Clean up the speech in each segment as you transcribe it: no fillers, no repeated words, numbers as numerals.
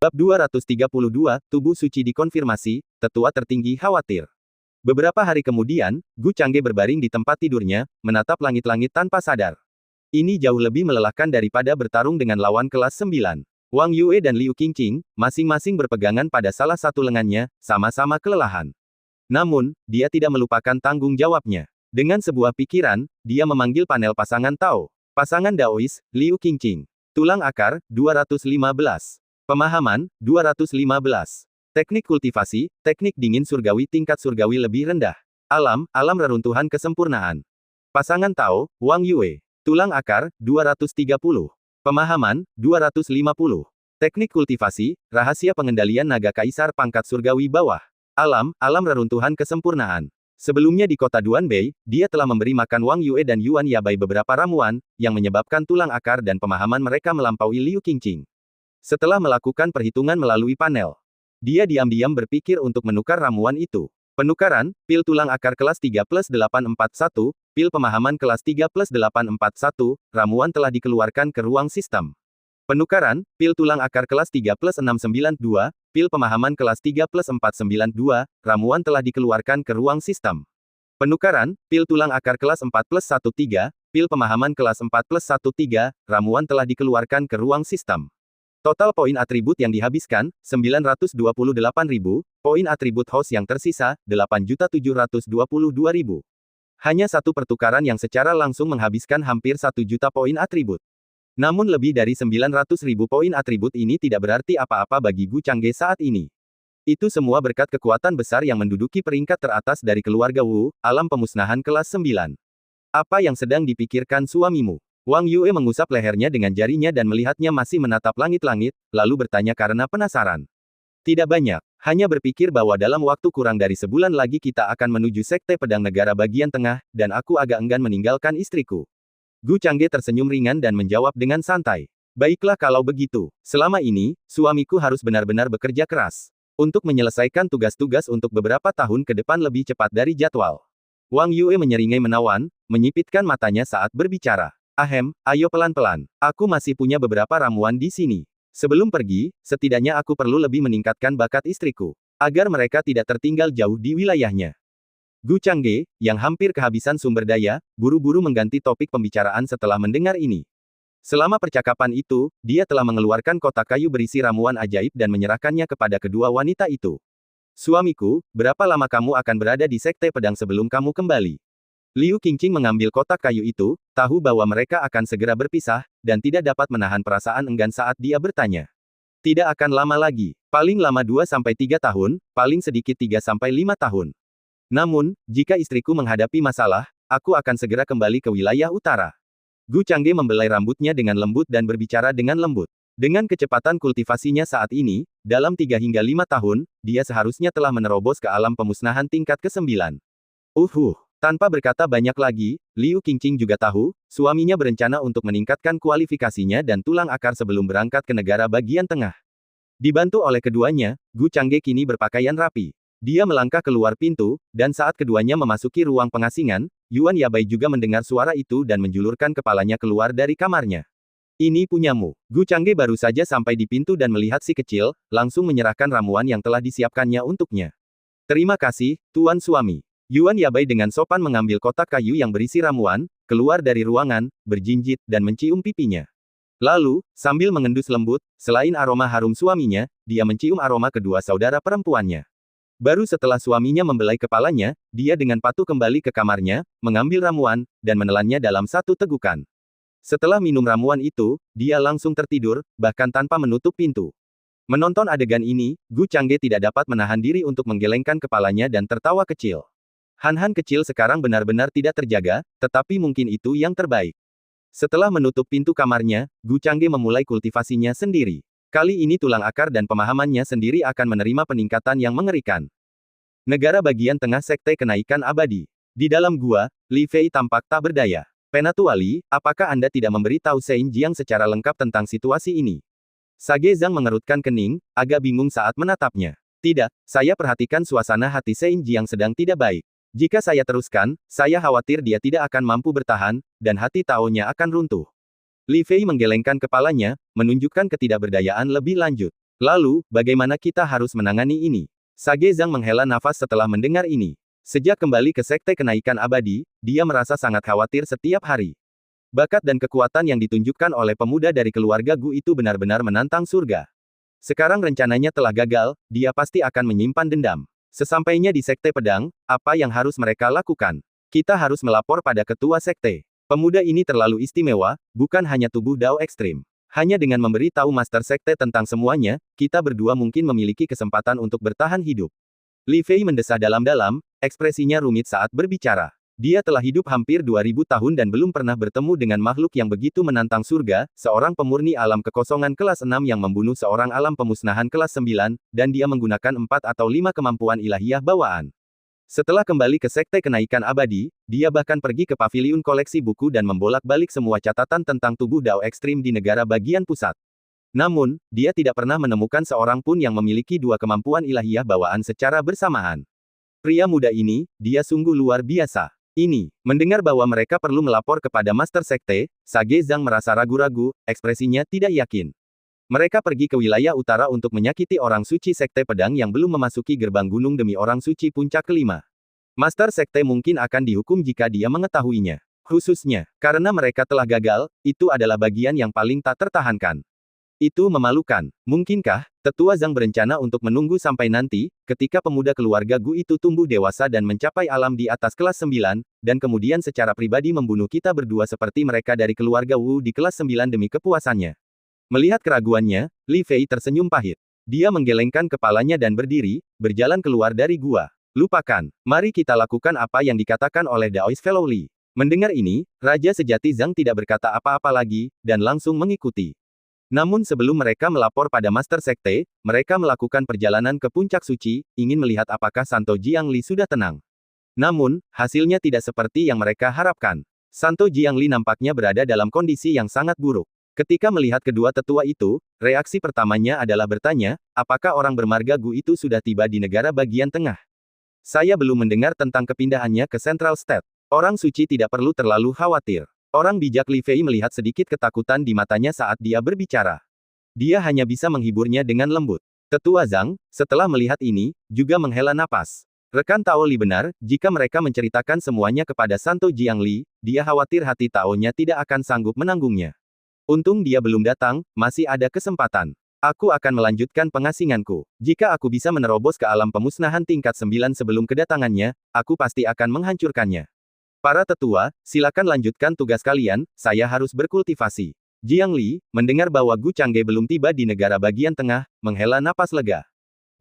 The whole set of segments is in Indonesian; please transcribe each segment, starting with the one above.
Bab 232, Tubuh Suci dikonfirmasi, Tetua Tertinggi khawatir. Beberapa hari kemudian, Gu Changge berbaring di tempat tidurnya, menatap langit-langit tanpa sadar. Ini jauh lebih melelahkan daripada bertarung dengan lawan kelas 9. Wang Yue dan Liu Qingqing, masing-masing berpegangan pada salah satu lengannya, sama-sama kelelahan. Namun, dia tidak melupakan tanggung jawabnya. Dengan sebuah pikiran, dia memanggil panel pasangan Tao. Pasangan Daois, Liu Qingqing. Tulang akar, 215. Pemahaman, 215. Teknik kultivasi, teknik dingin surgawi tingkat surgawi lebih rendah. Alam reruntuhan kesempurnaan. Pasangan Tao, Wang Yue. Tulang akar, 230. Pemahaman, 250. Teknik kultivasi, rahasia pengendalian naga kaisar pangkat surgawi bawah. Alam reruntuhan kesempurnaan. Sebelumnya di kota Duanbei, dia telah memberi makan Wang Yue dan Yuan Yabai beberapa ramuan, yang menyebabkan tulang akar dan pemahaman mereka melampaui Liu Qingqing. Setelah melakukan perhitungan melalui panel, dia diam-diam berpikir untuk menukar ramuan itu. Penukaran, pil tulang akar kelas 3+841, pil pemahaman kelas 3+841, ramuan telah dikeluarkan ke ruang sistem. Penukaran, pil tulang akar kelas 3+692, pil pemahaman kelas 3+492, ramuan telah dikeluarkan ke ruang sistem. Penukaran, pil tulang akar kelas 4+13, pil pemahaman kelas 4+13, ramuan telah dikeluarkan ke ruang sistem. Total poin atribut yang dihabiskan, 928.000, poin atribut host yang tersisa, 8.722.000. Hanya satu pertukaran yang secara langsung menghabiskan hampir 1 juta poin atribut. Namun lebih dari 900.000 poin atribut ini tidak berarti apa-apa bagi Gu Changge saat ini. Itu semua berkat kekuatan besar yang menduduki peringkat teratas dari keluarga Wu, alam pemusnahan kelas 9. Apa yang sedang dipikirkan suamimu? Wang Yue mengusap lehernya dengan jarinya dan melihatnya masih menatap langit-langit, lalu bertanya karena penasaran. Tidak banyak, hanya berpikir bahwa dalam waktu kurang dari sebulan lagi kita akan menuju Sekte Pedang Negara bagian tengah, dan aku agak enggan meninggalkan istriku. Gu Changge tersenyum ringan dan menjawab dengan santai. Baiklah kalau begitu, selama ini, suamiku harus benar-benar bekerja keras untuk menyelesaikan tugas-tugas untuk beberapa tahun ke depan lebih cepat dari jadwal. Wang Yue menyeringai menawan, menyipitkan matanya saat berbicara. Ahem, ayo pelan-pelan. Aku masih punya beberapa ramuan di sini. Sebelum pergi, setidaknya aku perlu lebih meningkatkan bakat istriku, agar mereka tidak tertinggal jauh di wilayahnya. Gu Changge, yang hampir kehabisan sumber daya, buru-buru mengganti topik pembicaraan setelah mendengar ini. Selama percakapan itu, dia telah mengeluarkan kotak kayu berisi ramuan ajaib dan menyerahkannya kepada kedua wanita itu. Suamiku, berapa lama kamu akan berada di Sekte Pedang sebelum kamu kembali? Liu Qingqing mengambil kotak kayu itu, tahu bahwa mereka akan segera berpisah, dan tidak dapat menahan perasaan enggan saat dia bertanya. Tidak akan lama lagi, paling lama 2-3 tahun, paling sedikit 3-5 tahun. Namun, jika istriku menghadapi masalah, aku akan segera kembali ke wilayah utara. Gu Changge membelai rambutnya dengan lembut dan berbicara dengan lembut. Dengan kecepatan kultivasinya saat ini, dalam 3 hingga 5 tahun, dia seharusnya telah menerobos ke alam pemusnahan tingkat ke-9. Tanpa berkata banyak lagi, Liu Qingqing juga tahu, suaminya berencana untuk meningkatkan kualifikasinya dan tulang akar sebelum berangkat ke negara bagian tengah. Dibantu oleh keduanya, Gu Changge kini berpakaian rapi. Dia melangkah keluar pintu, dan saat keduanya memasuki ruang pengasingan, Yuan Yabai juga mendengar suara itu dan menjulurkan kepalanya keluar dari kamarnya. Ini punyamu. Gu Changge baru saja sampai di pintu dan melihat si kecil, langsung menyerahkan ramuan yang telah disiapkannya untuknya. Terima kasih, Tuan Suami. Yuan Yabai dengan sopan mengambil kotak kayu yang berisi ramuan, keluar dari ruangan, berjinjit, dan mencium pipinya. Lalu, sambil mengendus lembut, selain aroma harum suaminya, dia mencium aroma kedua saudara perempuannya. Baru setelah suaminya membelai kepalanya, dia dengan patuh kembali ke kamarnya, mengambil ramuan, dan menelannya dalam satu tegukan. Setelah minum ramuan itu, dia langsung tertidur, bahkan tanpa menutup pintu. Menonton adegan ini, Gu Changge tidak dapat menahan diri untuk menggelengkan kepalanya dan tertawa kecil. Han-han kecil sekarang benar-benar tidak terjaga, tetapi mungkin itu yang terbaik. Setelah menutup pintu kamarnya, Gu Changge memulai kultivasinya sendiri. Kali ini tulang akar dan pemahamannya sendiri akan menerima peningkatan yang mengerikan. Negara bagian tengah Sekte Kenaikan Abadi. Di dalam gua, Li Fei tampak tak berdaya. Penatuali, apakah Anda tidak memberi tahu Sein Jiang secara lengkap tentang situasi ini? Sage Zhang mengerutkan kening, agak bingung saat menatapnya. Tidak, saya perhatikan suasana hati Sein Jiang sedang tidak baik. Jika saya teruskan, saya khawatir dia tidak akan mampu bertahan, dan hati Tao-nya akan runtuh. Li Fei menggelengkan kepalanya, menunjukkan ketidakberdayaan lebih lanjut. Lalu, bagaimana kita harus menangani ini? Sage Zhang menghela nafas setelah mendengar ini. Sejak kembali ke Sekte Kenaikan Abadi, dia merasa sangat khawatir setiap hari. Bakat dan kekuatan yang ditunjukkan oleh pemuda dari keluarga Gu itu benar-benar menantang surga. Sekarang rencananya telah gagal, dia pasti akan menyimpan dendam. Sesampainya di Sekte Pedang, apa yang harus mereka lakukan? Kita harus melapor pada ketua sekte. Pemuda ini terlalu istimewa, bukan hanya tubuh Dao ekstrim. Hanya dengan memberi tahu Master Sekte tentang semuanya, kita berdua mungkin memiliki kesempatan untuk bertahan hidup. Li Fei mendesah dalam-dalam, ekspresinya rumit saat berbicara. Dia telah hidup hampir 2000 tahun dan belum pernah bertemu dengan makhluk yang begitu menantang surga, seorang pemurni alam kekosongan kelas 6 yang membunuh seorang alam pemusnahan kelas 9, dan dia menggunakan 4 atau 5 kemampuan ilahiyah bawaan. Setelah kembali ke Sekte Kenaikan Abadi, dia bahkan pergi ke paviliun koleksi buku dan membolak-balik semua catatan tentang tubuh Dao ekstrim di negara bagian pusat. Namun, dia tidak pernah menemukan seorang pun yang memiliki 2 kemampuan ilahiyah bawaan secara bersamaan. Pria muda ini, dia sungguh luar biasa. Mendengar bahwa mereka perlu melapor kepada Master Sekte, Sage Zhang merasa ragu-ragu, ekspresinya tidak yakin. Mereka pergi ke wilayah utara untuk menyakiti orang suci Sekte Pedang yang belum memasuki gerbang gunung demi orang suci puncak kelima. Master Sekte mungkin akan dihukum jika dia mengetahuinya. Khususnya, karena mereka telah gagal, itu adalah bagian yang paling tak tertahankan. Itu memalukan. Mungkinkah, Tetua Zhang berencana untuk menunggu sampai nanti, ketika pemuda keluarga Gu itu tumbuh dewasa dan mencapai alam di atas kelas 9, dan kemudian secara pribadi membunuh kita berdua seperti mereka dari keluarga Wu di kelas 9 demi kepuasannya? Melihat keraguannya, Li Fei tersenyum pahit. Dia menggelengkan kepalanya dan berdiri, berjalan keluar dari gua. Lupakan. Mari kita lakukan apa yang dikatakan oleh Daoist Fellow Li. Mendengar ini, Raja Sejati Zhang tidak berkata apa-apa lagi, dan langsung mengikuti. Namun sebelum mereka melapor pada Master Sekte, mereka melakukan perjalanan ke puncak suci, ingin melihat apakah Santo Jiangli sudah tenang. Namun, hasilnya tidak seperti yang mereka harapkan. Santo Jiangli nampaknya berada dalam kondisi yang sangat buruk. Ketika melihat kedua tetua itu, reaksi pertamanya adalah bertanya, apakah orang bermarga Gu itu sudah tiba di negara bagian tengah? Saya belum mendengar tentang kepindahannya ke Central State. Orang suci tidak perlu terlalu khawatir. Orang bijak Li Fei melihat sedikit ketakutan di matanya saat dia berbicara. Dia hanya bisa menghiburnya dengan lembut. Tetua Zhang, setelah melihat ini, juga menghela napas. Rekan Tao Li benar, jika mereka menceritakan semuanya kepada Santo Jiangli, dia khawatir hati Tao-nya tidak akan sanggup menanggungnya. Untung dia belum datang, masih ada kesempatan. Aku akan melanjutkan pengasinganku. Jika aku bisa menerobos ke alam pemusnahan tingkat 9 sebelum kedatangannya, aku pasti akan menghancurkannya. Para tetua, silakan lanjutkan tugas kalian, saya harus berkultivasi. Jiang Li, mendengar bahwa Gu Changge belum tiba di negara bagian tengah, menghela napas lega.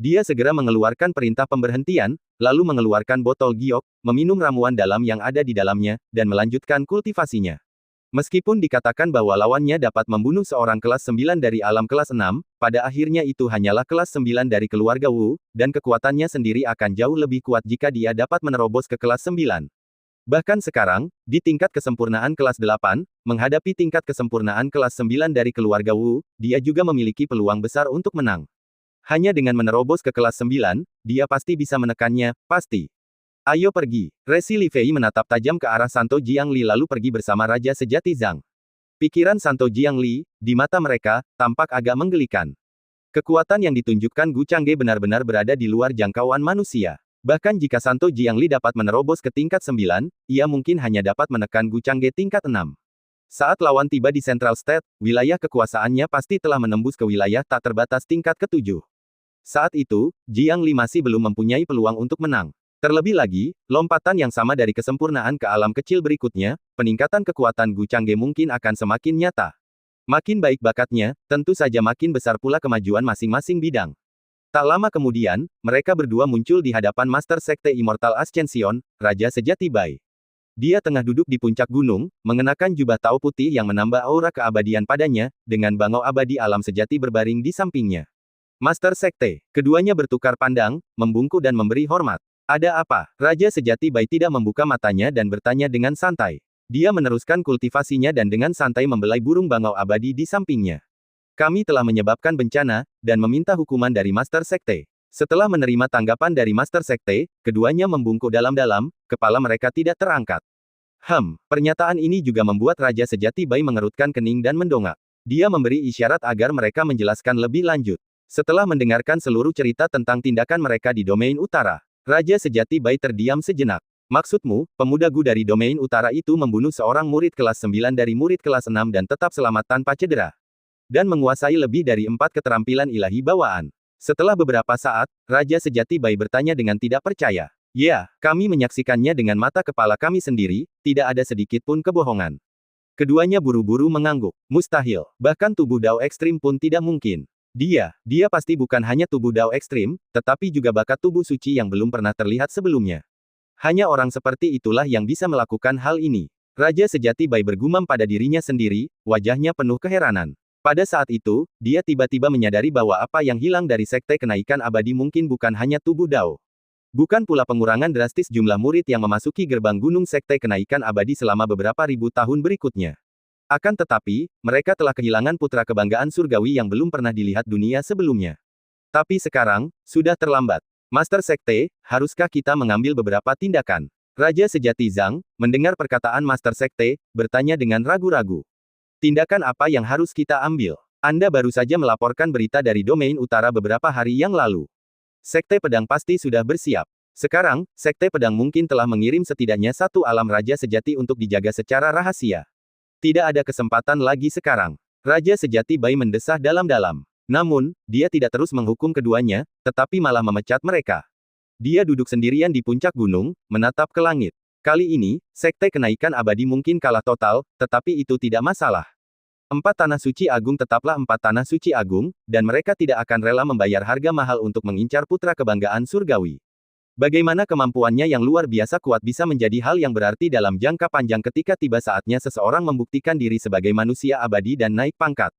Dia segera mengeluarkan perintah pemberhentian, lalu mengeluarkan botol giok, meminum ramuan dalam yang ada di dalamnya, dan melanjutkan kultivasinya. Meskipun dikatakan bahwa lawannya dapat membunuh seorang kelas 9 dari alam kelas 6, pada akhirnya itu hanyalah kelas 9 dari keluarga Wu, dan kekuatannya sendiri akan jauh lebih kuat jika dia dapat menerobos ke kelas 9. Bahkan sekarang, di tingkat kesempurnaan kelas 8, menghadapi tingkat kesempurnaan kelas 9 dari keluarga Wu, dia juga memiliki peluang besar untuk menang. Hanya dengan menerobos ke kelas 9, dia pasti bisa menekannya, pasti. Ayo pergi. Resi Li Fei menatap tajam ke arah Santo Jiangli lalu pergi bersama Raja Sejati Zhang. Pikiran Santo Jiangli, di mata mereka, tampak agak menggelikan. Kekuatan yang ditunjukkan Gu Changge benar-benar berada di luar jangkauan manusia. Bahkan jika Santo Jiangli dapat menerobos ke tingkat 9, ia mungkin hanya dapat menekan Gu Changge tingkat 6. Saat lawan tiba di Central State, wilayah kekuasaannya pasti telah menembus ke wilayah tak terbatas tingkat ke-7. Saat itu, Jiangli masih belum mempunyai peluang untuk menang. Terlebih lagi, lompatan yang sama dari kesempurnaan ke alam kecil berikutnya, peningkatan kekuatan Gu Changge mungkin akan semakin nyata. Makin baik bakatnya, tentu saja makin besar pula kemajuan masing-masing bidang. Tak lama kemudian, mereka berdua muncul di hadapan Master Sekte Immortal Ascension, Raja Sejati Bai. Dia tengah duduk di puncak gunung, mengenakan jubah Tao putih yang menambah aura keabadian padanya, dengan bangau abadi alam sejati berbaring di sampingnya. Master Sekte, keduanya bertukar pandang, membungkuk dan memberi hormat. Ada apa? Raja Sejati Bai tidak membuka matanya dan bertanya dengan santai. Dia meneruskan kultivasinya dan dengan santai membelai burung bangau abadi di sampingnya. Kami telah menyebabkan bencana, dan meminta hukuman dari Master Sekte. Setelah menerima tanggapan dari Master Sekte, keduanya membungkuk dalam-dalam, kepala mereka tidak terangkat. Pernyataan ini juga membuat Raja Sejati Bai mengerutkan kening dan mendongak. Dia memberi isyarat agar mereka menjelaskan lebih lanjut. Setelah mendengarkan seluruh cerita tentang tindakan mereka di domain utara, Raja Sejati Bai terdiam sejenak. Maksudmu, pemuda Gu dari domain utara itu membunuh seorang murid kelas 9 dari murid kelas 6 dan tetap selamat tanpa cedera. Dan menguasai lebih dari 4 keterampilan ilahi bawaan. Setelah beberapa saat, Raja Sejati Bai bertanya dengan tidak percaya. Ya, kami menyaksikannya dengan mata kepala kami sendiri, tidak ada sedikit pun kebohongan. Keduanya buru-buru mengangguk. Mustahil, bahkan tubuh Dao ekstrim pun tidak mungkin. Dia pasti bukan hanya tubuh Dao ekstrim, tetapi juga bakat tubuh suci yang belum pernah terlihat sebelumnya. Hanya orang seperti itulah yang bisa melakukan hal ini. Raja Sejati Bai bergumam pada dirinya sendiri, wajahnya penuh keheranan. Pada saat itu, dia tiba-tiba menyadari bahwa apa yang hilang dari Sekte Kenaikan Abadi mungkin bukan hanya tubuh Dao. Bukan pula pengurangan drastis jumlah murid yang memasuki gerbang gunung Sekte Kenaikan Abadi selama beberapa ribu tahun berikutnya. Akan tetapi, mereka telah kehilangan putra kebanggaan surgawi yang belum pernah dilihat dunia sebelumnya. Tapi sekarang, sudah terlambat. Master Sekte, haruskah kita mengambil beberapa tindakan? Raja Sejati Zhang, mendengar perkataan Master Sekte, bertanya dengan ragu-ragu. Tindakan apa yang harus kita ambil? Anda baru saja melaporkan berita dari domain utara beberapa hari yang lalu. Sekte Pedang pasti sudah bersiap. Sekarang, Sekte Pedang mungkin telah mengirim setidaknya satu alam Raja Sejati untuk dijaga secara rahasia. Tidak ada kesempatan lagi sekarang. Raja Sejati Bai mendesah dalam-dalam. Namun, dia tidak terus menghukum keduanya, tetapi malah memecat mereka. Dia duduk sendirian di puncak gunung, menatap ke langit. Kali ini, Sekte Kenaikan Abadi mungkin kalah total, tetapi itu tidak masalah. 4 tanah suci agung tetaplah 4 tanah suci agung, dan mereka tidak akan rela membayar harga mahal untuk mengincar putra kebanggaan surgawi. Bagaimana kemampuannya yang luar biasa kuat bisa menjadi hal yang berarti dalam jangka panjang ketika tiba saatnya seseorang membuktikan diri sebagai manusia abadi dan naik pangkat.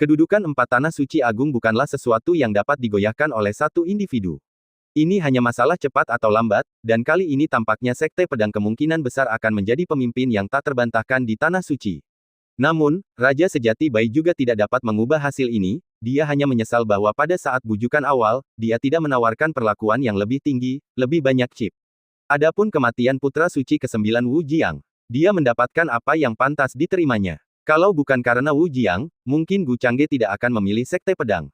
Kedudukan 4 tanah suci agung bukanlah sesuatu yang dapat digoyahkan oleh satu individu. Ini hanya masalah cepat atau lambat, dan kali ini tampaknya Sekte Pedang kemungkinan besar akan menjadi pemimpin yang tak terbantahkan di tanah suci. Namun, Raja Sejati Bai juga tidak dapat mengubah hasil ini, dia hanya menyesal bahwa pada saat bujukan awal, dia tidak menawarkan perlakuan yang lebih tinggi, lebih banyak chip. Adapun kematian putra suci ke-9 Wu Jiang, dia mendapatkan apa yang pantas diterimanya. Kalau bukan karena Wu Jiang, mungkin Gu Changge tidak akan memilih Sekte Pedang.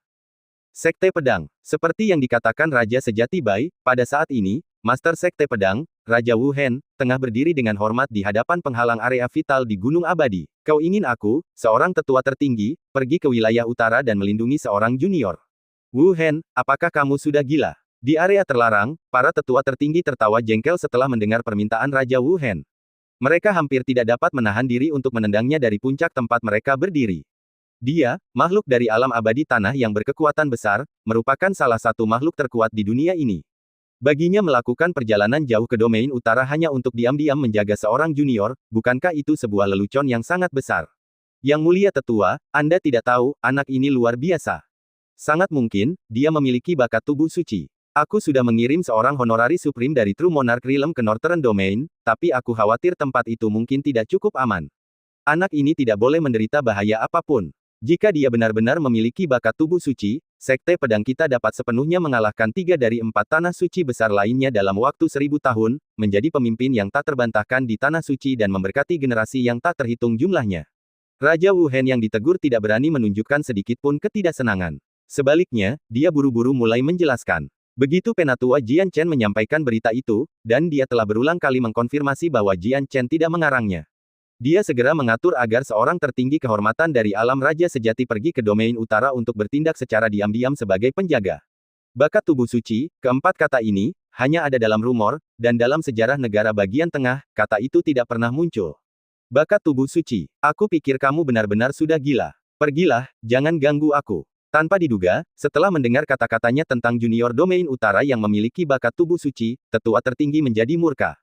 Sekte Pedang, seperti yang dikatakan Raja Sejati Bai, pada saat ini, Master Sekte Pedang, Raja Wu Hen, tengah berdiri dengan hormat di hadapan penghalang area vital di Gunung Abadi. Kau ingin aku, seorang tetua tertinggi, pergi ke wilayah utara dan melindungi seorang junior? Wu Hen, apakah kamu sudah gila? Di area terlarang, para tetua tertinggi tertawa jengkel setelah mendengar permintaan Raja Wu Hen. Mereka hampir tidak dapat menahan diri untuk menendangnya dari puncak tempat mereka berdiri. Dia, makhluk dari alam abadi tanah yang berkekuatan besar, merupakan salah satu makhluk terkuat di dunia ini. Baginya melakukan perjalanan jauh ke domain utara hanya untuk diam-diam menjaga seorang junior, bukankah itu sebuah lelucon yang sangat besar? Yang mulia tetua, Anda tidak tahu, anak ini luar biasa. Sangat mungkin, dia memiliki bakat tubuh suci. Aku sudah mengirim seorang honorari supreme dari True Monarch Realm ke Northern Domain, tapi aku khawatir tempat itu mungkin tidak cukup aman. Anak ini tidak boleh menderita bahaya apapun. Jika dia benar-benar memiliki bakat tubuh suci, Sekte Pedang kita dapat sepenuhnya mengalahkan 3 dari 4 tanah suci besar lainnya dalam waktu 1000 tahun, menjadi pemimpin yang tak terbantahkan di tanah suci dan memberkati generasi yang tak terhitung jumlahnya. Raja Wu Hen yang ditegur tidak berani menunjukkan sedikit pun ketidaksenangan. Sebaliknya, dia buru-buru mulai menjelaskan. Begitu Penatua Jian Chen menyampaikan berita itu, dan dia telah berulang kali mengkonfirmasi bahwa Jian Chen tidak mengarangnya. Dia segera mengatur agar seorang tertinggi kehormatan dari alam Raja Sejati pergi ke domain utara untuk bertindak secara diam-diam sebagai penjaga. Bakat tubuh suci, keempat kata ini, hanya ada dalam rumor, dan dalam sejarah negara bagian tengah, kata itu tidak pernah muncul. Bakat tubuh suci, aku pikir kamu benar-benar sudah gila. Pergilah, jangan ganggu aku. Tanpa diduga, setelah mendengar kata-katanya tentang junior domain utara yang memiliki bakat tubuh suci, tetua tertinggi menjadi murka.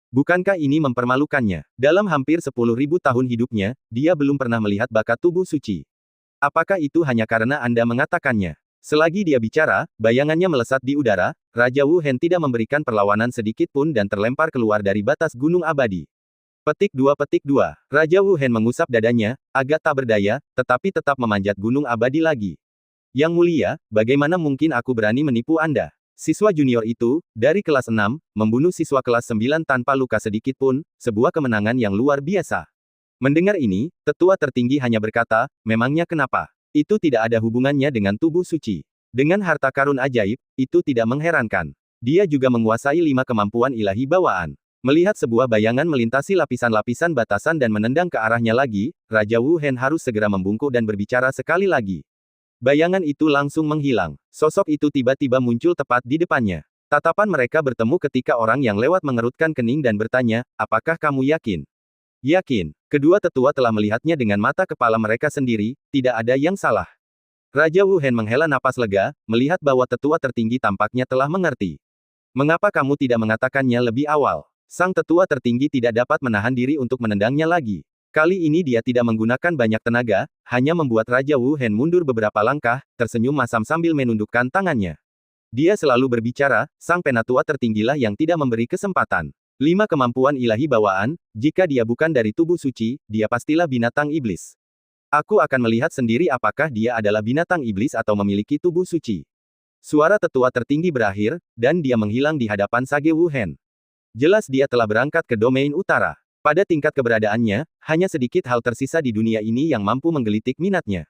Bukankah ini mempermalukannya? Dalam hampir 10.000 tahun hidupnya, dia belum pernah melihat bakat tubuh suci. Apakah itu hanya karena Anda mengatakannya? Selagi dia bicara, bayangannya melesat di udara, Raja Wu Hen tidak memberikan perlawanan sedikit pun dan terlempar keluar dari batas gunung abadi. Petik 2. Raja Wu Hen mengusap dadanya, agak tak berdaya, tetapi tetap memanjat gunung abadi lagi. Yang mulia, bagaimana mungkin aku berani menipu Anda? Siswa junior itu, dari kelas 6, membunuh siswa kelas 9 tanpa luka sedikit pun, sebuah kemenangan yang luar biasa. Mendengar ini, tetua tertinggi hanya berkata, memangnya kenapa? Itu tidak ada hubungannya dengan tubuh suci. Dengan harta karun ajaib, itu tidak mengherankan. Dia juga menguasai 5 kemampuan ilahi bawaan. Melihat sebuah bayangan melintasi lapisan-lapisan batasan dan menendang ke arahnya lagi, Raja Wu Hen harus segera membungkuk dan berbicara sekali lagi. Bayangan itu langsung menghilang. Sosok itu tiba-tiba muncul tepat di depannya. Tatapan mereka bertemu ketika orang yang lewat mengerutkan kening dan bertanya, apakah kamu yakin? Yakin. Kedua tetua telah melihatnya dengan mata kepala mereka sendiri, tidak ada yang salah. Raja Wu Hen menghela napas lega, melihat bahwa tetua tertinggi tampaknya telah mengerti. Mengapa kamu tidak mengatakannya lebih awal? Sang tetua tertinggi tidak dapat menahan diri untuk menendangnya lagi. Kali ini dia tidak menggunakan banyak tenaga, hanya membuat Raja Wu Hen mundur beberapa langkah, tersenyum masam sambil menundukkan tangannya. Dia selalu berbicara, sang penatua tertinggilah yang tidak memberi kesempatan. 5 kemampuan ilahi bawaan, jika dia bukan dari tubuh suci, dia pastilah binatang iblis. Aku akan melihat sendiri apakah dia adalah binatang iblis atau memiliki tubuh suci. Suara tetua tertinggi berakhir, dan dia menghilang di hadapan Sage Wu Hen. Jelas dia telah berangkat ke domain utara. Pada tingkat keberadaannya, hanya sedikit hal tersisa di dunia ini yang mampu menggelitik minatnya.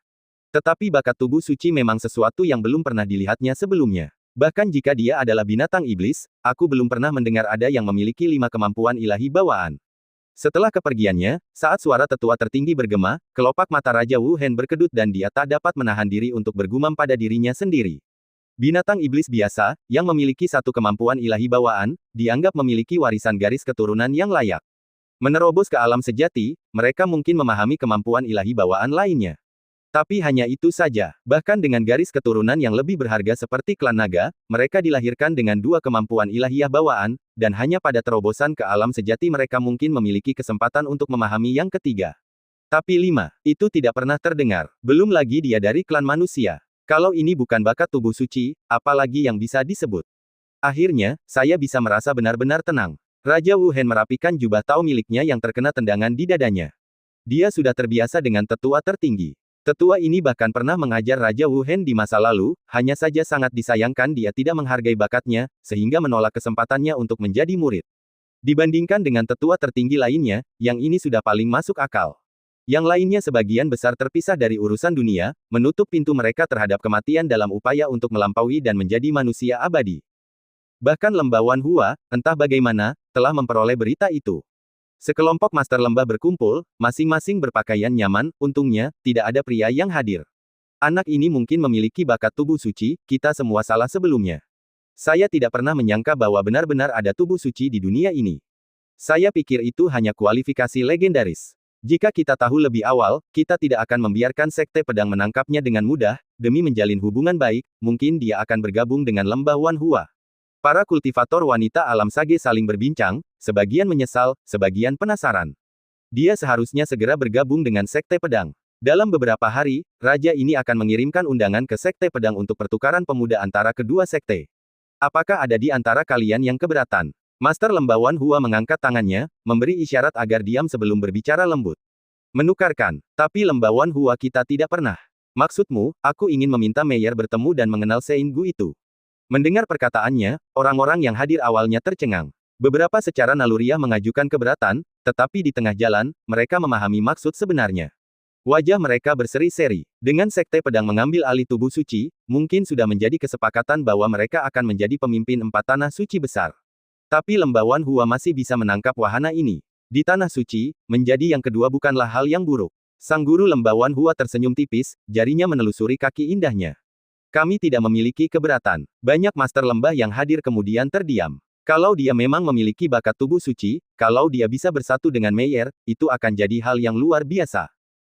Tetapi bakat tubuh suci memang sesuatu yang belum pernah dilihatnya sebelumnya. Bahkan jika dia adalah binatang iblis, aku belum pernah mendengar ada yang memiliki 5 kemampuan ilahi bawaan. Setelah kepergiannya, saat suara tetua tertinggi bergema, kelopak mata Raja Wu Hen berkedut dan dia tak dapat menahan diri untuk bergumam pada dirinya sendiri. Binatang iblis biasa, yang memiliki 1 kemampuan ilahi bawaan, dianggap memiliki warisan garis keturunan yang layak. Menerobos ke alam sejati, mereka mungkin memahami kemampuan ilahi bawaan lainnya. Tapi hanya itu saja, bahkan dengan garis keturunan yang lebih berharga seperti klan naga, mereka dilahirkan dengan 2 kemampuan ilahiyah bawaan, dan hanya pada terobosan ke alam sejati mereka mungkin memiliki kesempatan untuk memahami yang ketiga. Tapi 5, itu tidak pernah terdengar, belum lagi dia dari klan manusia. Kalau ini bukan bakat tubuh suci, apalagi yang bisa disebut. Akhirnya, saya bisa merasa benar-benar tenang. Raja Wu Hen merapikan jubah tau miliknya yang terkena tendangan di dadanya. Dia sudah terbiasa dengan tetua tertinggi. Tetua ini bahkan pernah mengajar Raja Wu Hen di masa lalu, hanya saja sangat disayangkan dia tidak menghargai bakatnya, sehingga menolak kesempatannya untuk menjadi murid. Dibandingkan dengan tetua tertinggi lainnya, yang ini sudah paling masuk akal. Yang lainnya sebagian besar terpisah dari urusan dunia, menutup pintu mereka terhadap kematian dalam upaya untuk melampaui dan menjadi manusia abadi. Bahkan lembah Wan Hua, entah bagaimana, telah memperoleh berita itu. Sekelompok master lembah berkumpul, masing-masing berpakaian nyaman, untungnya, tidak ada pria yang hadir. Anak ini mungkin memiliki bakat tubuh suci, kita semua salah sebelumnya. Saya tidak pernah menyangka bahwa benar-benar ada tubuh suci di dunia ini. Saya pikir itu hanya kualifikasi legendaris. Jika kita tahu lebih awal, kita tidak akan membiarkan sekte pedang menangkapnya dengan mudah, demi menjalin hubungan baik, mungkin dia akan bergabung dengan lembah Wan Hua. Para kultivator wanita alam sage saling berbincang, sebagian menyesal, sebagian penasaran. Dia seharusnya segera bergabung dengan sekte pedang. Dalam beberapa hari, raja ini akan mengirimkan undangan ke sekte pedang untuk pertukaran pemuda antara kedua sekte. Apakah ada di antara kalian yang keberatan? Master lembah Wan Hua mengangkat tangannya, memberi isyarat agar diam sebelum berbicara lembut. Menukarkan, tapi lembah Wan Hua kita tidak pernah. Maksudmu, aku ingin meminta Meyer bertemu dan mengenal Sein Gu itu. Mendengar perkataannya, orang-orang yang hadir awalnya tercengang. Beberapa secara naluriah mengajukan keberatan, tetapi di tengah jalan, mereka memahami maksud sebenarnya. Wajah mereka berseri-seri. Dengan sekte pedang mengambil alih tubuh suci, mungkin sudah menjadi kesepakatan bahwa mereka akan menjadi pemimpin 4 tanah suci besar. Tapi lembah Wan Hua masih bisa menangkap wahana ini. Di tanah suci, menjadi yang kedua bukanlah hal yang buruk. Sang guru lembah Wan Hua tersenyum tipis, jarinya menelusuri kaki indahnya. Kami tidak memiliki keberatan. Banyak master lembah yang hadir kemudian terdiam. Kalau dia memang memiliki bakat tubuh suci, kalau dia bisa bersatu dengan Meyer, itu akan jadi hal yang luar biasa.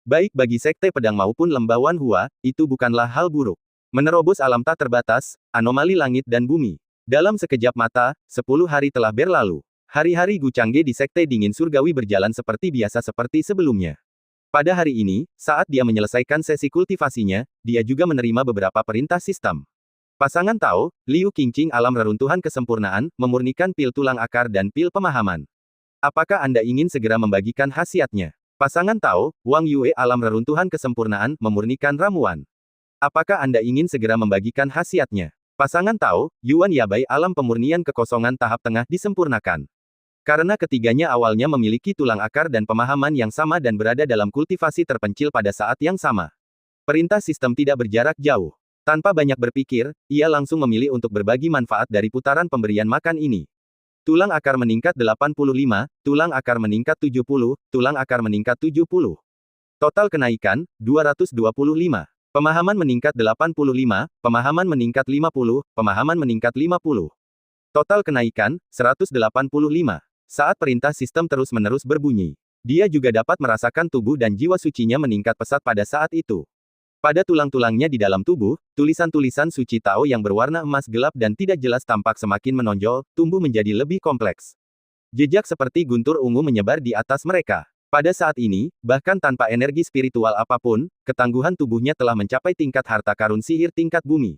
Baik bagi sekte pedang maupun lembah Wan Hua, itu bukanlah hal buruk. Menerobos alam tak terbatas, anomali langit dan bumi. Dalam sekejap mata, 10 hari telah berlalu. Hari-hari Gu Changge di sekte dingin surgawi berjalan seperti biasa seperti sebelumnya. Pada hari ini, saat dia menyelesaikan sesi kultivasinya, dia juga menerima beberapa perintah sistem. Pasangan Tao, Liu Qingqing alam reruntuhan kesempurnaan, memurnikan pil tulang akar dan pil pemahaman. Apakah Anda ingin segera membagikan khasiatnya? Pasangan Tao, Wang Yue alam reruntuhan kesempurnaan, memurnikan ramuan. Apakah Anda ingin segera membagikan khasiatnya? Pasangan Tao, Yuan Yabai alam pemurnian kekosongan tahap tengah disempurnakan. Karena ketiganya awalnya memiliki tulang akar dan pemahaman yang sama dan berada dalam kultivasi terpencil pada saat yang sama. Perintah sistem tidak berjarak jauh. Tanpa banyak berpikir, ia langsung memilih untuk berbagi manfaat dari putaran pemberian makan ini. Tulang akar meningkat 85, tulang akar meningkat 70, tulang akar meningkat 70. Total kenaikan, 225. Pemahaman meningkat 85, pemahaman meningkat 50, pemahaman meningkat 50. Total kenaikan, 185. Saat perintah sistem terus-menerus berbunyi, dia juga dapat merasakan tubuh dan jiwa sucinya meningkat pesat pada saat itu. Pada tulang-tulangnya di dalam tubuh, tulisan-tulisan suci Tao yang berwarna emas gelap dan tidak jelas tampak semakin menonjol, tumbuh menjadi lebih kompleks. Jejak seperti guntur ungu menyebar di atas mereka. Pada saat ini, bahkan tanpa energi spiritual apapun, ketangguhan tubuhnya telah mencapai tingkat harta karun sihir tingkat bumi.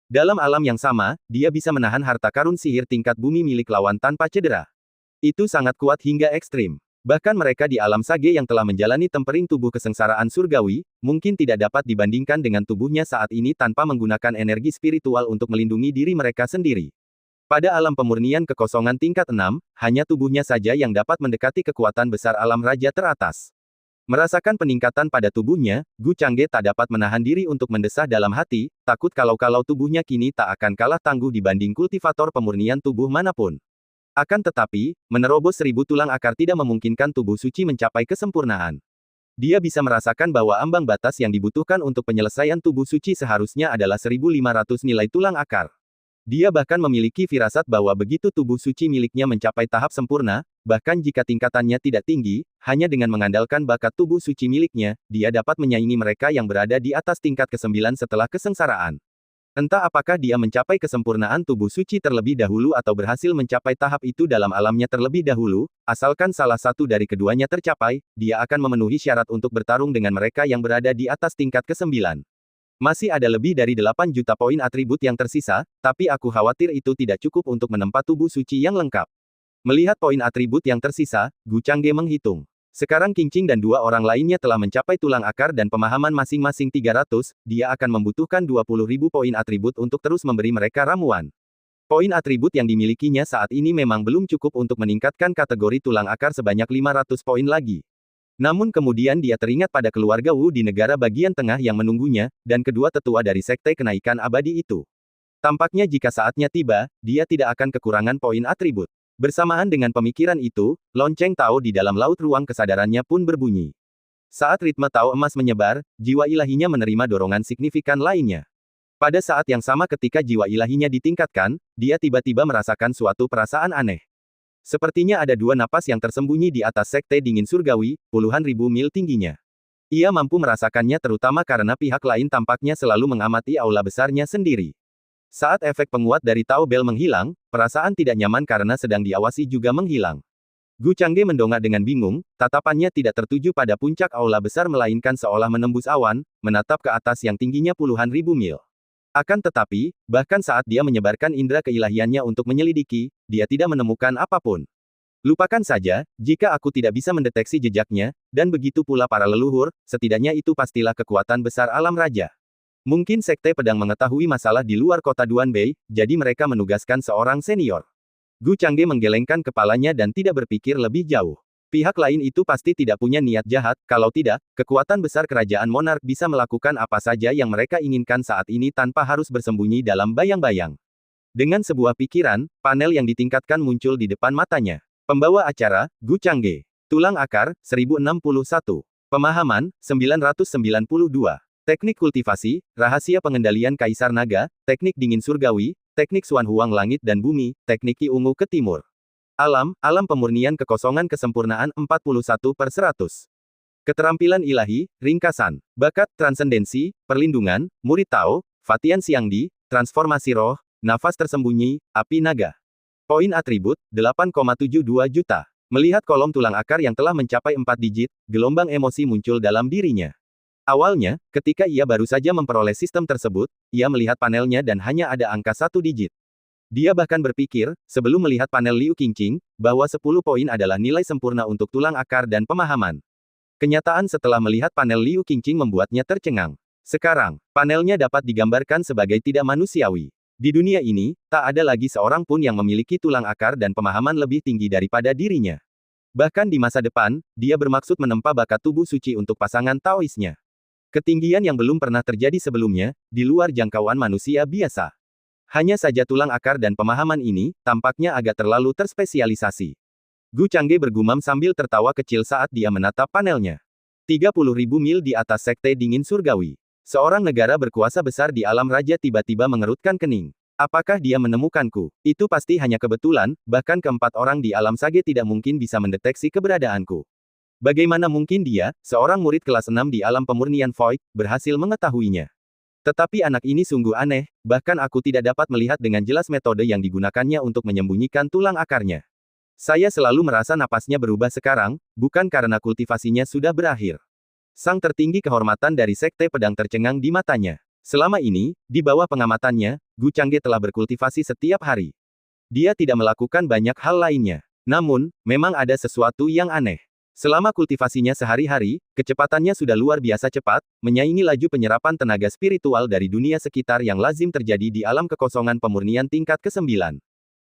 Dalam alam yang sama, dia bisa menahan harta karun sihir tingkat bumi milik lawan tanpa cedera. Itu sangat kuat hingga ekstrim. Bahkan mereka di alam sage yang telah menjalani tempering tubuh kesengsaraan surgawi, mungkin tidak dapat dibandingkan dengan tubuhnya saat ini tanpa menggunakan energi spiritual untuk melindungi diri mereka sendiri. Pada alam pemurnian kekosongan tingkat 6, hanya tubuhnya saja yang dapat mendekati kekuatan besar alam raja teratas. Merasakan peningkatan pada tubuhnya, Gu Changge tak dapat menahan diri untuk mendesah dalam hati, takut kalau tubuhnya kini tak akan kalah tangguh dibanding kultivator pemurnian tubuh manapun. Akan tetapi, menerobos 1000 tulang akar tidak memungkinkan tubuh suci mencapai kesempurnaan. Dia bisa merasakan bahwa ambang batas yang dibutuhkan untuk penyelesaian tubuh suci seharusnya adalah 1500 nilai tulang akar. Dia bahkan memiliki firasat bahwa begitu tubuh suci miliknya mencapai tahap sempurna, bahkan jika tingkatannya tidak tinggi, hanya dengan mengandalkan bakat tubuh suci miliknya, dia dapat menyaingi mereka yang berada di atas tingkat ke-9 setelah kesengsaraan. Entah apakah dia mencapai kesempurnaan tubuh suci terlebih dahulu atau berhasil mencapai tahap itu dalam alamnya terlebih dahulu, asalkan salah satu dari keduanya tercapai, dia akan memenuhi syarat untuk bertarung dengan mereka yang berada di atas tingkat ke-9. Masih ada lebih dari 8 juta poin atribut yang tersisa, tapi aku khawatir itu tidak cukup untuk menempa tubuh suci yang lengkap. Melihat poin atribut yang tersisa, Gu Changge menghitung. Sekarang Qingqing dan 2 orang lainnya telah mencapai tulang akar dan pemahaman masing-masing 300, dia akan membutuhkan 20.000 poin atribut untuk terus memberi mereka ramuan. Poin atribut yang dimilikinya saat ini memang belum cukup untuk meningkatkan kategori tulang akar sebanyak 500 poin lagi. Namun kemudian dia teringat pada keluarga Wu di negara bagian tengah yang menunggunya, dan kedua tetua dari sekte kenaikan abadi itu. Tampaknya jika saatnya tiba, dia tidak akan kekurangan poin atribut. Bersamaan dengan pemikiran itu, lonceng Tao di dalam laut ruang kesadarannya pun berbunyi. Saat ritme Tao emas menyebar, jiwa ilahinya menerima dorongan signifikan lainnya. Pada saat yang sama ketika jiwa ilahinya ditingkatkan, dia tiba-tiba merasakan suatu perasaan aneh. Sepertinya ada 2 napas yang tersembunyi di atas sekte dingin surgawi, puluhan ribu mil tingginya. Ia mampu merasakannya terutama karena pihak lain tampaknya selalu mengamati aula besarnya sendiri. Saat efek penguat dari Tao Bell menghilang, perasaan tidak nyaman karena sedang diawasi juga menghilang. Gu Changge mendongak dengan bingung, tatapannya tidak tertuju pada puncak aula besar melainkan seolah menembus awan, menatap ke atas yang tingginya puluhan ribu mil. Akan tetapi, bahkan saat dia menyebarkan indera keilahiannya untuk menyelidiki, dia tidak menemukan apapun. Lupakan saja, jika aku tidak bisa mendeteksi jejaknya, dan begitu pula para leluhur, setidaknya itu pastilah kekuatan besar alam raja. Mungkin sekte pedang mengetahui masalah di luar kota Duanbei, jadi mereka menugaskan seorang senior. Gu Changge menggelengkan kepalanya dan tidak berpikir lebih jauh. Pihak lain itu pasti tidak punya niat jahat, kalau tidak, kekuatan besar kerajaan monark bisa melakukan apa saja yang mereka inginkan saat ini tanpa harus bersembunyi dalam bayang-bayang. Dengan sebuah pikiran, panel yang ditingkatkan muncul di depan matanya. Pembawa acara, Gu Changge. Tulang akar, 1061. Pemahaman, 992. Teknik kultivasi, rahasia pengendalian Kaisar Naga, teknik dingin surgawi, teknik Suan Huang langit dan bumi, teknik Ki ungu ke timur. Alam pemurnian kekosongan kesempurnaan 41/100. Keterampilan ilahi, ringkasan, bakat, transendensi, perlindungan, murid Tao, Fatian Xiangdi, transformasi roh, nafas tersembunyi, api naga. Poin atribut, 8,72 juta. Melihat kolom tulang akar yang telah mencapai 4 digit, gelombang emosi muncul dalam dirinya. Awalnya, ketika ia baru saja memperoleh sistem tersebut, ia melihat panelnya dan hanya ada angka 1 digit. Dia bahkan berpikir, sebelum melihat panel Liu Qingqing, bahwa 10 poin adalah nilai sempurna untuk tulang akar dan pemahaman. Kenyataan setelah melihat panel Liu Qingqing membuatnya tercengang. Sekarang, panelnya dapat digambarkan sebagai tidak manusiawi. Di dunia ini, tak ada lagi seorang pun yang memiliki tulang akar dan pemahaman lebih tinggi daripada dirinya. Bahkan di masa depan, dia bermaksud menempa bakat tubuh suci untuk pasangan Taoisnya. Ketinggian yang belum pernah terjadi sebelumnya, di luar jangkauan manusia biasa. Hanya saja tulang akar dan pemahaman ini, tampaknya agak terlalu terspesialisasi. Gu Changge bergumam sambil tertawa kecil saat dia menatap panelnya. 30.000 mil di atas sekte dingin surgawi. Seorang negara berkuasa besar di alam raja tiba-tiba mengerutkan kening. Apakah dia menemukanku? Itu pasti hanya kebetulan, bahkan keempat orang di alam sage tidak mungkin bisa mendeteksi keberadaanku. Bagaimana mungkin dia, seorang murid kelas 6 di alam pemurnian Void, berhasil mengetahuinya? Tetapi anak ini sungguh aneh, bahkan aku tidak dapat melihat dengan jelas metode yang digunakannya untuk menyembunyikan tulang akarnya. Saya selalu merasa napasnya berubah sekarang, bukan karena kultivasinya sudah berakhir. Sang tertinggi kehormatan dari Sekte Pedang tercengang di matanya. Selama ini, di bawah pengamatannya, Gu Changge telah berkultivasi setiap hari. Dia tidak melakukan banyak hal lainnya. Namun, memang ada sesuatu yang aneh. Selama kultivasinya sehari-hari, kecepatannya sudah luar biasa cepat, menyaingi laju penyerapan tenaga spiritual dari dunia sekitar yang lazim terjadi di alam kekosongan pemurnian tingkat ke-9.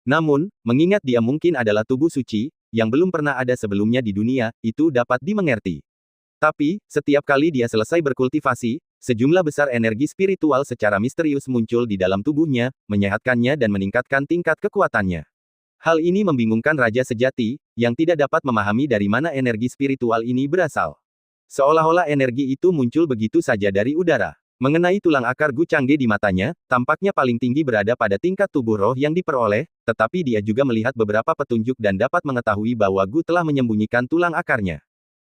Namun, mengingat dia mungkin adalah tubuh suci, yang belum pernah ada sebelumnya di dunia, itu dapat dimengerti. Tapi, setiap kali dia selesai berkultivasi, sejumlah besar energi spiritual secara misterius muncul di dalam tubuhnya, menyehatkannya dan meningkatkan tingkat kekuatannya. Hal ini membingungkan Raja Sejati, yang tidak dapat memahami dari mana energi spiritual ini berasal. Seolah-olah energi itu muncul begitu saja dari udara. Mengenai tulang akar Gu Changge di matanya, tampaknya paling tinggi berada pada tingkat tubuh roh yang diperoleh, tetapi dia juga melihat beberapa petunjuk dan dapat mengetahui bahwa Gu telah menyembunyikan tulang akarnya.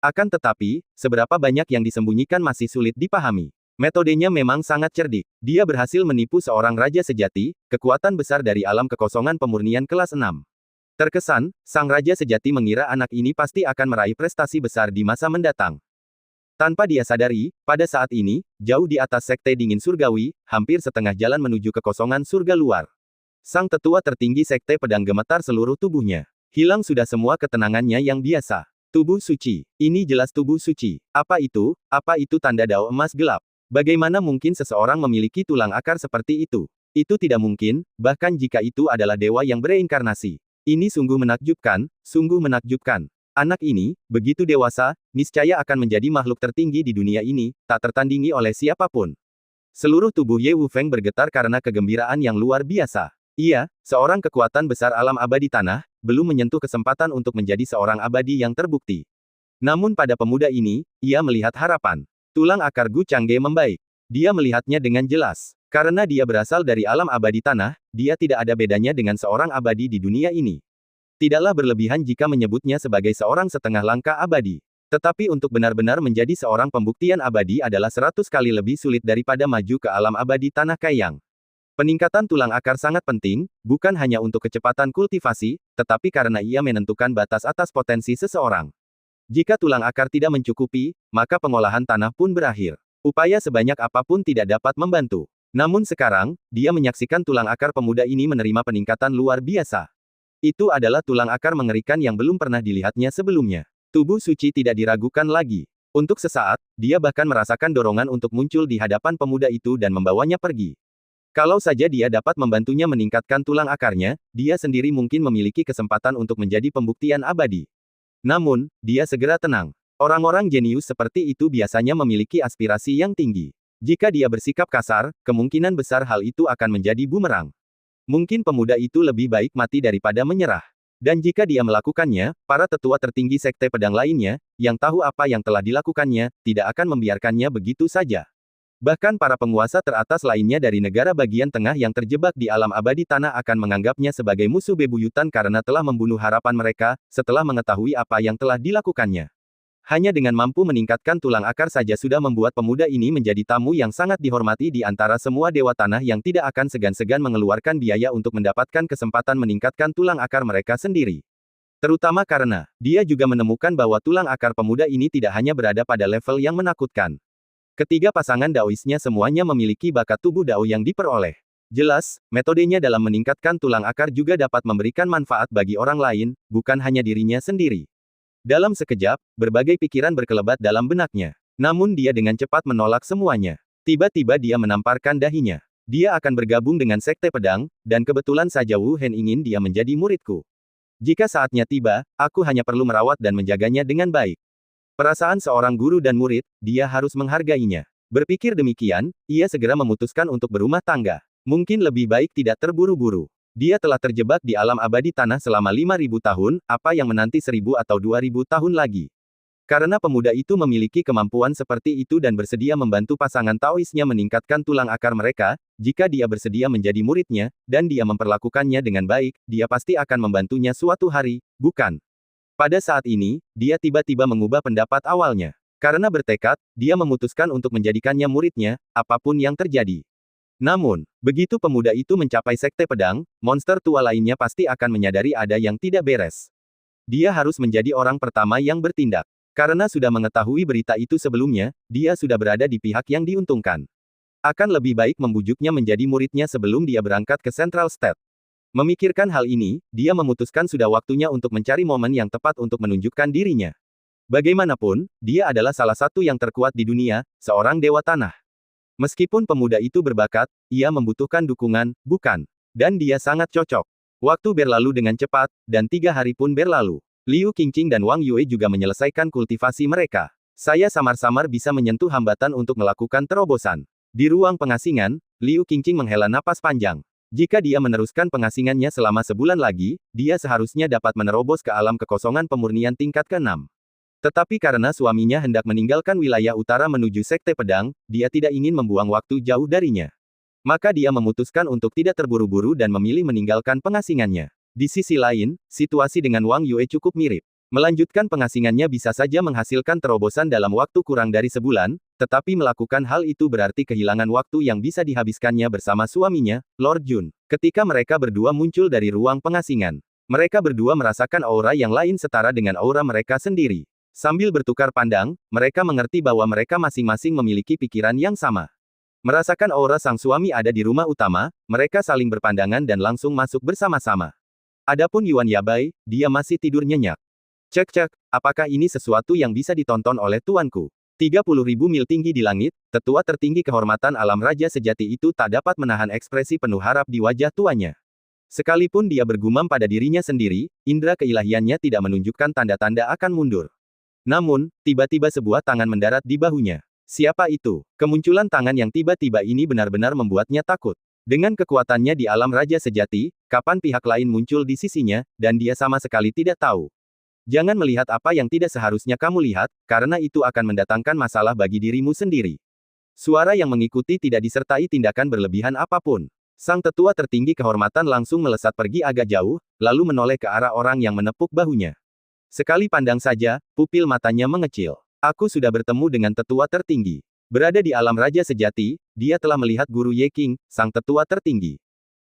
Akan tetapi, seberapa banyak yang disembunyikan masih sulit dipahami. Metodenya memang sangat cerdik. Dia berhasil menipu seorang raja sejati, kekuatan besar dari alam kekosongan pemurnian kelas 6. Terkesan, sang raja sejati mengira anak ini pasti akan meraih prestasi besar di masa mendatang. Tanpa dia sadari, pada saat ini, jauh di atas sekte dingin surgawi, hampir setengah jalan menuju kekosongan surga luar. Sang tetua tertinggi sekte pedang gemetar seluruh tubuhnya. Hilang sudah semua ketenangannya yang biasa. Tubuh suci. Ini jelas tubuh suci. Apa itu? Apa itu tanda dao emas gelap? Bagaimana mungkin seseorang memiliki tulang akar seperti itu? Itu tidak mungkin, bahkan jika itu adalah dewa yang bereinkarnasi. Ini sungguh menakjubkan, sungguh menakjubkan. Anak ini, begitu dewasa, niscaya akan menjadi makhluk tertinggi di dunia ini, tak tertandingi oleh siapapun. Seluruh tubuh Ye Wufeng bergetar karena kegembiraan yang luar biasa. Ia, seorang kekuatan besar alam abadi tanah, belum menyentuh kesempatan untuk menjadi seorang abadi yang terbukti. Namun pada pemuda ini, ia melihat harapan. Tulang akar Gu Changge membaik. Dia melihatnya dengan jelas. Karena dia berasal dari alam abadi tanah, dia tidak ada bedanya dengan seorang abadi di dunia ini. Tidaklah berlebihan jika menyebutnya sebagai seorang setengah langkah abadi. Tetapi untuk benar-benar menjadi seorang pembuktian abadi adalah 100 kali lebih sulit daripada maju ke alam abadi tanah Kaiyang. Peningkatan tulang akar sangat penting, bukan hanya untuk kecepatan kultivasi, tetapi karena ia menentukan batas atas potensi seseorang. Jika tulang akar tidak mencukupi, maka pengolahan tanah pun berakhir. Upaya sebanyak apapun tidak dapat membantu. Namun sekarang, dia menyaksikan tulang akar pemuda ini menerima peningkatan luar biasa. Itu adalah tulang akar mengerikan yang belum pernah dilihatnya sebelumnya. Tubuh suci tidak diragukan lagi. Untuk sesaat, dia bahkan merasakan dorongan untuk muncul di hadapan pemuda itu dan membawanya pergi. Kalau saja dia dapat membantunya meningkatkan tulang akarnya, dia sendiri mungkin memiliki kesempatan untuk menjadi pembuktian abadi. Namun, dia segera tenang. Orang-orang jenius seperti itu biasanya memiliki aspirasi yang tinggi. Jika dia bersikap kasar, kemungkinan besar hal itu akan menjadi bumerang. Mungkin pemuda itu lebih baik mati daripada menyerah. Dan jika dia melakukannya, para tetua tertinggi sekte pedang lainnya, yang tahu apa yang telah dilakukannya, tidak akan membiarkannya begitu saja. Bahkan para penguasa teratas lainnya dari negara bagian tengah yang terjebak di alam abadi tanah akan menganggapnya sebagai musuh bebuyutan karena telah membunuh harapan mereka, setelah mengetahui apa yang telah dilakukannya. Hanya dengan mampu meningkatkan tulang akar saja sudah membuat pemuda ini menjadi tamu yang sangat dihormati di antara semua dewa tanah yang tidak akan segan-segan mengeluarkan biaya untuk mendapatkan kesempatan meningkatkan tulang akar mereka sendiri. Terutama karena, dia juga menemukan bahwa tulang akar pemuda ini tidak hanya berada pada level yang menakutkan. Ketiga pasangan daoisnya semuanya memiliki bakat tubuh dao yang diperoleh. Jelas, metodenya dalam meningkatkan tulang akar juga dapat memberikan manfaat bagi orang lain, bukan hanya dirinya sendiri. Dalam sekejap, berbagai pikiran berkelebat dalam benaknya. Namun dia dengan cepat menolak semuanya. Tiba-tiba dia menamparkan dahinya. Dia akan bergabung dengan Sekte Pedang, dan kebetulan saja Wu Hen ingin dia menjadi muridku. Jika saatnya tiba, aku hanya perlu merawat dan menjaganya dengan baik. Perasaan seorang guru dan murid, dia harus menghargainya. Berpikir demikian, ia segera memutuskan untuk berumah tangga. Mungkin lebih baik tidak terburu-buru. Dia telah terjebak di alam abadi tanah selama 5.000 tahun, apa yang menanti 1.000 atau 2.000 tahun lagi. Karena pemuda itu memiliki kemampuan seperti itu dan bersedia membantu pasangan Taoisnya meningkatkan tulang akar mereka, jika dia bersedia menjadi muridnya, dan dia memperlakukannya dengan baik, dia pasti akan membantunya suatu hari, bukan? Pada saat ini, dia tiba-tiba mengubah pendapat awalnya. Karena bertekad, dia memutuskan untuk menjadikannya muridnya, apapun yang terjadi. Namun, begitu pemuda itu mencapai sekte pedang, monster tua lainnya pasti akan menyadari ada yang tidak beres. Dia harus menjadi orang pertama yang bertindak. Karena sudah mengetahui berita itu sebelumnya, dia sudah berada di pihak yang diuntungkan. Akan lebih baik membujuknya menjadi muridnya sebelum dia berangkat ke Central State. Memikirkan hal ini, dia memutuskan sudah waktunya untuk mencari momen yang tepat untuk menunjukkan dirinya. Bagaimanapun, dia adalah salah satu yang terkuat di dunia, seorang dewa tanah. Meskipun pemuda itu berbakat, ia membutuhkan dukungan, bukan? Dan dia sangat cocok. Waktu berlalu dengan cepat, dan 3 hari pun berlalu. Liu Qingqing dan Wang Yue juga menyelesaikan kultivasi mereka. Saya samar-samar bisa menyentuh hambatan untuk melakukan terobosan. Di ruang pengasingan, Liu Qingqing menghela napas panjang. Jika dia meneruskan pengasingannya selama sebulan lagi, dia seharusnya dapat menerobos ke alam kekosongan pemurnian tingkat ke-6. Tetapi karena suaminya hendak meninggalkan wilayah utara menuju sekte pedang, dia tidak ingin membuang waktu jauh darinya. Maka dia memutuskan untuk tidak terburu-buru dan memilih meninggalkan pengasingannya. Di sisi lain, situasi dengan Wang Yue cukup mirip. Melanjutkan pengasingannya bisa saja menghasilkan terobosan dalam waktu kurang dari sebulan, tetapi melakukan hal itu berarti kehilangan waktu yang bisa dihabiskannya bersama suaminya, Lord Jun. Ketika mereka berdua muncul dari ruang pengasingan, mereka berdua merasakan aura yang lain setara dengan aura mereka sendiri. Sambil bertukar pandang, mereka mengerti bahwa mereka masing-masing memiliki pikiran yang sama. Merasakan aura sang suami ada di rumah utama, mereka saling berpandangan dan langsung masuk bersama-sama. Adapun Yuan Yabai, dia masih tidur nyenyak. Cek-cek, apakah ini sesuatu yang bisa ditonton oleh tuanku? 30.000 mil tinggi di langit, tetua tertinggi kehormatan alam raja sejati itu tak dapat menahan ekspresi penuh harap di wajah tuannya. Sekalipun dia bergumam pada dirinya sendiri, indera keilahiannya tidak menunjukkan tanda-tanda akan mundur. Namun, tiba-tiba sebuah tangan mendarat di bahunya. Siapa itu? Kemunculan tangan yang tiba-tiba ini benar-benar membuatnya takut. Dengan kekuatannya di alam raja sejati, kapan pihak lain muncul di sisinya, dan dia sama sekali tidak tahu. Jangan melihat apa yang tidak seharusnya kamu lihat, karena itu akan mendatangkan masalah bagi dirimu sendiri. Suara yang mengikuti tidak disertai tindakan berlebihan apapun. Sang tetua tertinggi kehormatan langsung melesat pergi agak jauh, lalu menoleh ke arah orang yang menepuk bahunya. Sekali pandang saja, pupil matanya mengecil. Aku sudah bertemu dengan tetua tertinggi. Berada di alam raja sejati, dia telah melihat Guru Ye Qing, sang tetua tertinggi.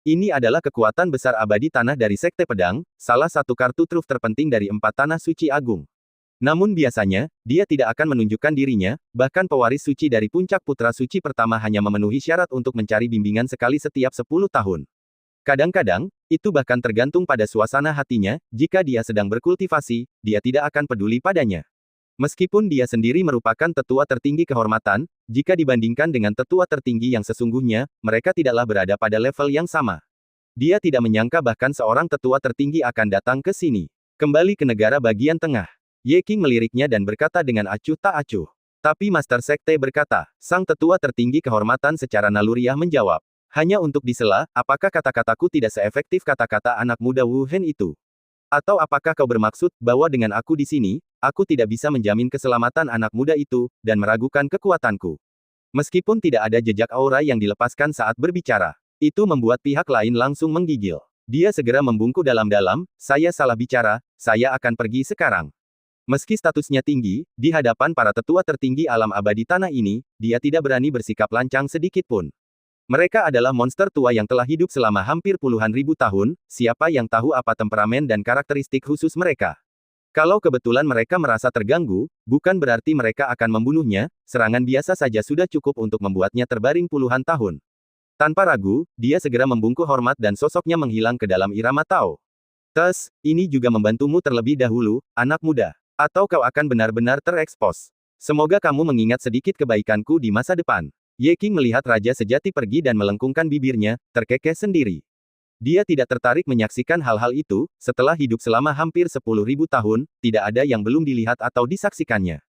Ini adalah kekuatan besar abadi tanah dari Sekte Pedang, salah satu kartu truf terpenting dari 4 tanah suci agung. Namun biasanya, dia tidak akan menunjukkan dirinya, bahkan pewaris suci dari puncak putra suci pertama hanya memenuhi syarat untuk mencari bimbingan sekali setiap 10 tahun. Kadang-kadang, itu bahkan tergantung pada suasana hatinya, jika dia sedang berkultivasi, dia tidak akan peduli padanya. Meskipun dia sendiri merupakan tetua tertinggi kehormatan, jika dibandingkan dengan tetua tertinggi yang sesungguhnya, mereka tidaklah berada pada level yang sama. Dia tidak menyangka bahkan seorang tetua tertinggi akan datang ke sini. Kembali ke negara bagian tengah. Ye Qing meliriknya dan berkata dengan acuh tak acuh. Tapi Master Sekte berkata, sang tetua tertinggi kehormatan secara naluriah menjawab. Hanya untuk disela, apakah kata-kataku tidak seefektif kata-kata anak muda Wu Hen itu? Atau apakah kau bermaksud, bahwa dengan aku di sini, aku tidak bisa menjamin keselamatan anak muda itu, dan meragukan kekuatanku? Meskipun tidak ada jejak aura yang dilepaskan saat berbicara, itu membuat pihak lain langsung menggigil. Dia segera membungkuk dalam-dalam, saya salah bicara, saya akan pergi sekarang. Meski statusnya tinggi, di hadapan para tetua tertinggi alam abadi tanah ini, dia tidak berani bersikap lancang sedikit pun. Mereka adalah monster tua yang telah hidup selama hampir puluhan ribu tahun, siapa yang tahu apa temperamen dan karakteristik khusus mereka. Kalau kebetulan mereka merasa terganggu, bukan berarti mereka akan membunuhnya, serangan biasa saja sudah cukup untuk membuatnya terbaring puluhan tahun. Tanpa ragu, dia segera membungkuk hormat dan sosoknya menghilang ke dalam irama Tao. Tes, ini juga membantumu terlebih dahulu, anak muda. Atau kau akan benar-benar terekspos. Semoga kamu mengingat sedikit kebaikanku di masa depan. Ye Qing melihat Raja Sejati pergi dan melengkungkan bibirnya, terkekeh sendiri. Dia tidak tertarik menyaksikan hal-hal itu, setelah hidup selama hampir 10.000 tahun, tidak ada yang belum dilihat atau disaksikannya.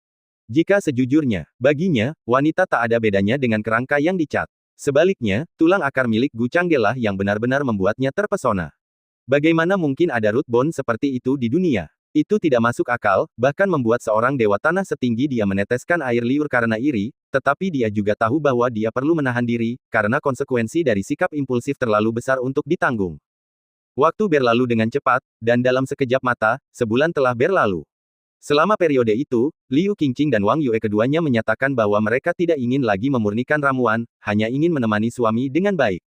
Jika sejujurnya, baginya, wanita tak ada bedanya dengan kerangka yang dicat. Sebaliknya, tulang akar milik Gu Changge lah yang benar-benar membuatnya terpesona. Bagaimana mungkin ada root bone seperti itu di dunia? Itu tidak masuk akal, bahkan membuat seorang dewa tanah setinggi dia meneteskan air liur karena iri, tetapi dia juga tahu bahwa dia perlu menahan diri, karena konsekuensi dari sikap impulsif terlalu besar untuk ditanggung. Waktu berlalu dengan cepat, dan dalam sekejap mata, sebulan telah berlalu. Selama periode itu, Liu Qingqing dan Wang Yue keduanya menyatakan bahwa mereka tidak ingin lagi memurnikan ramuan, hanya ingin menemani suami dengan baik.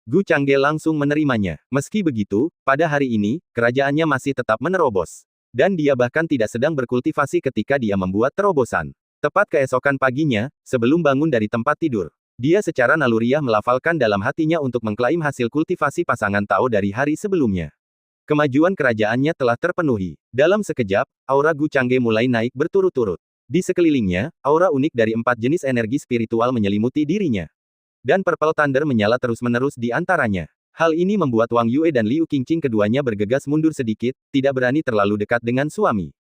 Gu Changge langsung menerimanya. Meski begitu, pada hari ini, kerajaannya masih tetap menerobos. Dan dia bahkan tidak sedang berkultivasi ketika dia membuat terobosan. Tepat keesokan paginya, sebelum bangun dari tempat tidur, dia secara naluriah melafalkan dalam hatinya untuk mengklaim hasil kultivasi pasangan Tao dari hari sebelumnya. Kemajuan kerajaannya telah terpenuhi. Dalam sekejap, aura Gu Changge mulai naik berturut-turut. Di sekelilingnya, aura unik dari 4 jenis energi spiritual menyelimuti dirinya. Dan Purple Thunder menyala terus-menerus di antaranya. Hal ini membuat Wang Yue dan Liu Qingqing keduanya bergegas mundur sedikit, tidak berani terlalu dekat dengan suami.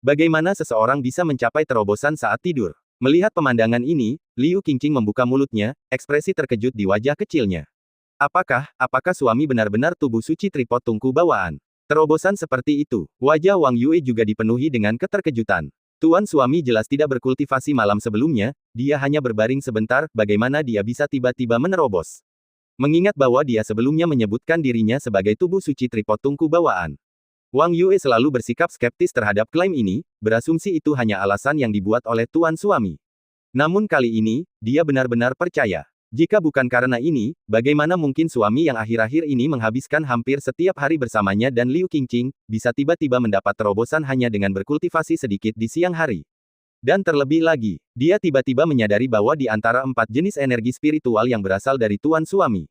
Bagaimana seseorang bisa mencapai terobosan saat tidur? Melihat pemandangan ini, Liu Qingqing membuka mulutnya, ekspresi terkejut di wajah kecilnya. Apakah suami benar-benar tubuh suci tripod tungku bawaan? Terobosan seperti itu, wajah Wang Yue juga dipenuhi dengan keterkejutan. Tuan suami jelas tidak berkultivasi malam sebelumnya, dia hanya berbaring sebentar, bagaimana dia bisa tiba-tiba menerobos? Mengingat bahwa dia sebelumnya menyebutkan dirinya sebagai tubuh suci tripod tungku bawaan. Wang Yue selalu bersikap skeptis terhadap klaim ini, berasumsi itu hanya alasan yang dibuat oleh tuan suami. Namun kali ini, dia benar-benar percaya. Jika bukan karena ini, bagaimana mungkin suami yang akhir-akhir ini menghabiskan hampir setiap hari bersamanya dan Liu Qingqing, bisa tiba-tiba mendapat terobosan hanya dengan berkultivasi sedikit di siang hari. Dan terlebih lagi, dia tiba-tiba menyadari bahwa di antara 4 jenis energi spiritual yang berasal dari tuan suami,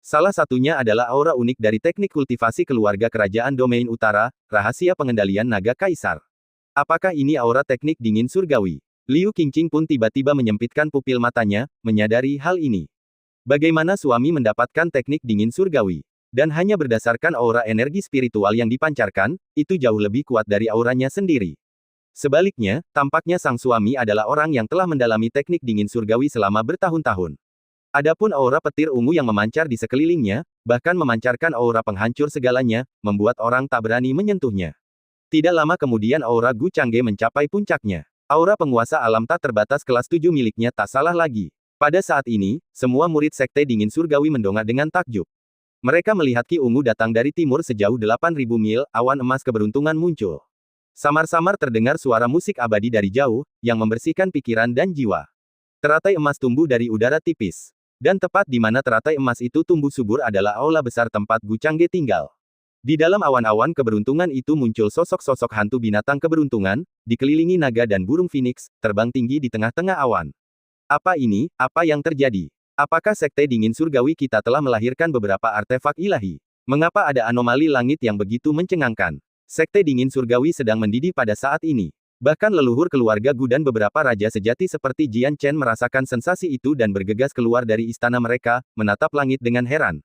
salah satunya adalah aura unik dari teknik kultivasi keluarga kerajaan domain utara, rahasia pengendalian naga kaisar. Apakah ini aura teknik dingin surgawi? Liu Qingqing pun tiba-tiba menyempitkan pupil matanya, menyadari hal ini. Bagaimana suami mendapatkan teknik dingin surgawi? Dan hanya berdasarkan aura energi spiritual yang dipancarkan, itu jauh lebih kuat dari auranya sendiri. Sebaliknya, tampaknya sang suami adalah orang yang telah mendalami teknik dingin surgawi selama bertahun-tahun. Adapun aura petir ungu yang memancar di sekelilingnya, bahkan memancarkan aura penghancur segalanya, membuat orang tak berani menyentuhnya. Tidak lama kemudian aura Gu Changge mencapai puncaknya. Aura penguasa alam tak terbatas kelas 7 miliknya tak salah lagi. Pada saat ini, semua murid sekte dingin surgawi mendongak dengan takjub. Mereka melihat Ki Ungu datang dari timur sejauh 8.000 mil, awan emas keberuntungan muncul. Samar-samar terdengar suara musik abadi dari jauh, yang membersihkan pikiran dan jiwa. Teratai emas tumbuh dari udara tipis. Dan tepat di mana teratai emas itu tumbuh subur adalah aula besar tempat Gu Changge tinggal. Di dalam awan-awan keberuntungan itu muncul sosok-sosok hantu binatang keberuntungan, dikelilingi naga dan burung phoenix, terbang tinggi di tengah-tengah awan. Apa ini? Apa yang terjadi? Apakah sekte dingin surgawi kita telah melahirkan beberapa artefak ilahi? Mengapa ada anomali langit yang begitu mencengangkan? Sekte dingin surgawi sedang mendidih pada saat ini. Bahkan leluhur keluarga Gu dan beberapa raja sejati seperti Jian Chen merasakan sensasi itu dan bergegas keluar dari istana mereka, menatap langit dengan heran.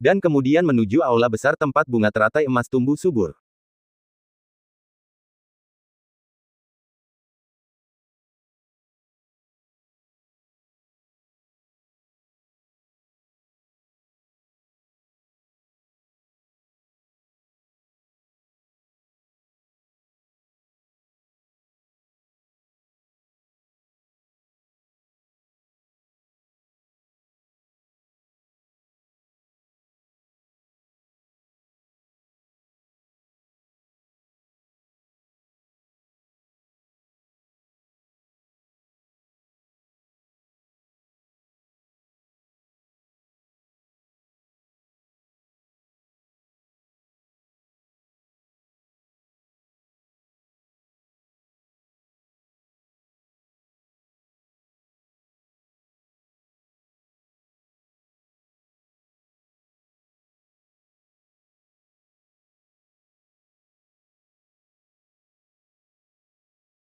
Dan kemudian menuju aula besar tempat bunga teratai emas tumbuh subur.